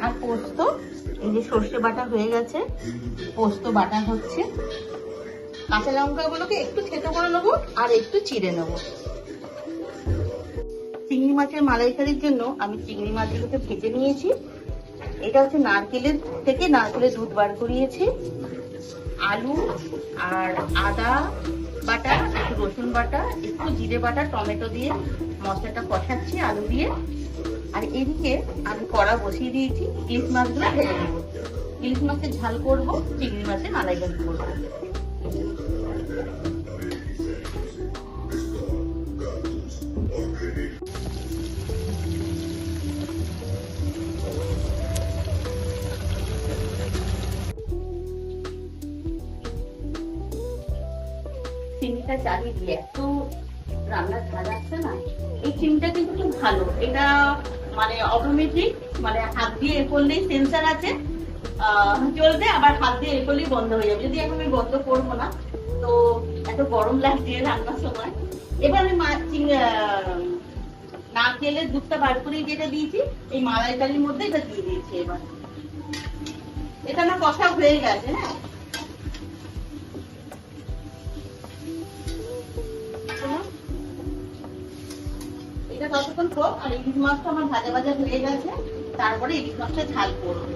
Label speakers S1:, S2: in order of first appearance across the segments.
S1: আর পোস্ত, এই যে সর্ষে বাটা হয়ে গেছে, পোস্ত বাটা হচ্ছে। কাঁচা লঙ্কাগুলোকে একটু থেতো করে নেবো আর একটু চিড়ে নেবো। চিংড়ি মাছের মালাইকারির জন্য আমি চিংড়ি মাছগুলোকে ভেজে নিয়েছি। এটা হচ্ছে নারকেলের থেকে নারকেলের দুধ বার করিয়েছি। আলু আর আদা বাটা, একটু রসুন বাটা, একটু জিরে বাটা, টমেটো দিয়ে মশলাটা কষাচ্ছি আলু দিয়ে। আর এদিকে আমি কড়া বসিয়ে দিয়েছি, ইলিশ মাছগুলো ভেজে নেব। ইলিশ মাছের ঝাল করবো, চিংড়ি মাছের মালাইকারি করবো। চিনিটা চালিয়ে দিয়ে এত রান্নার ঝাল আসছে না। এই চিনিটা কিন্তু খুব ভালো, এটা মানে অটোমেটিক, মানে হাত দিয়ে এ করলেই সেন্সার আছে, চলবে, আবার হাত দিয়ে এ করলেই বন্ধ হয়ে যাবে। যদি এখন আমি বন্ধ করবো না, তো এত গরম লাগছে রান্নার সময়। এবার আমি নারকেলের দুধটা বার করে যেটা দিয়েছি এই মালাইকারির মধ্যে এটা দিয়ে দিয়েছি। এবার এটা আমার কষা হয়ে গেছে। হ্যাঁ, এটা ততক্ষণ হোক। আর ইলিশ মাছটা আমার ভাজা ভাজা হয়ে গেছে, তারপরে ইলিশ মাছটা ঝাল করবো।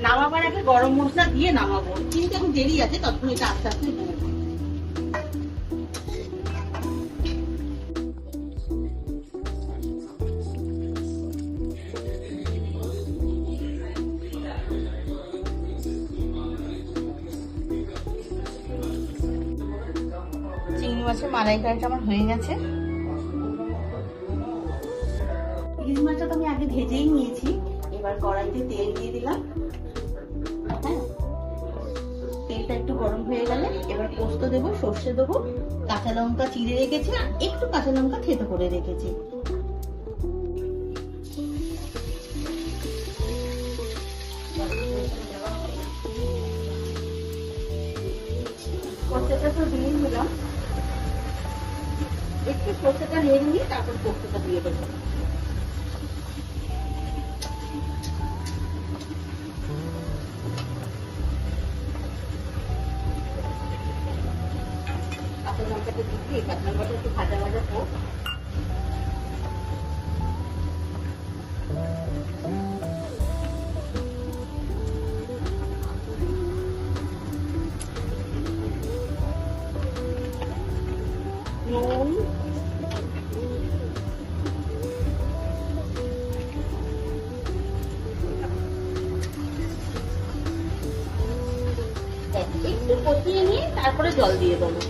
S1: নামাবার আগে গরম মশলা দিয়ে নামাবো, কিন্তু এখন দেরি আছে, ততক্ষণ এটা আস্তে আস্তে দেবো। চিংড়ি মাছের মালাইকারিটা আমার হয়ে গেছে। ইলিশ মাছটা তো আমি আগে ভেজেই নিয়েছি। এবার কড়াইতে তেল দিয়ে দিলাম। হ্যাঁ, তেলটা একটু গরম হয়ে গেলে এবার পোস্ত দেবো, সর্ষে দেবো, কাঁচা লঙ্কা চিড়ে রেখেছি আর একটু কাঁচা লঙ্কা থেতো করে রেখেছি। পোস্তটা তো দিয়ে দিলাম, একটু পোস্তটা নেড়ে নিয়ে তারপর পোস্তটা দিয়ে দেবো। কাঁচা লঙ্কাটা দিয়ে কাঁচা লঙ্কাটা একটু ভাজা ভাজা হোক। নুন, একটু কষিয়ে নিয়ে তারপরে জল দিয়ে দেবো।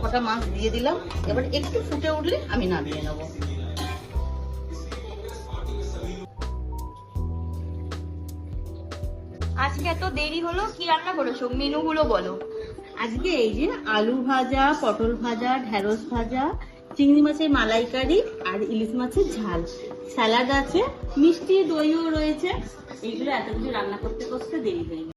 S1: কটা মাছ দিয়ে দিলাম, এবার একটু ফুটে উঠলে আমি নামিয়ে নেব।
S2: আজকে এত দেরি হলো, কি রান্না করেছো? মেনুগুলো বলো।
S1: আজকে এই যে আলু ভাজা, পটল ভাজা, ঢেঁড়স ভাজা, চিংড়ি মাছের মালাইকারি আর ইলিশ মাছের ঝাল, স্যালাড আছে, মিষ্টি দইও রয়েছে। এইগুলো এত কিছু রান্না করতে করতে দেরি হয়ে গেছে।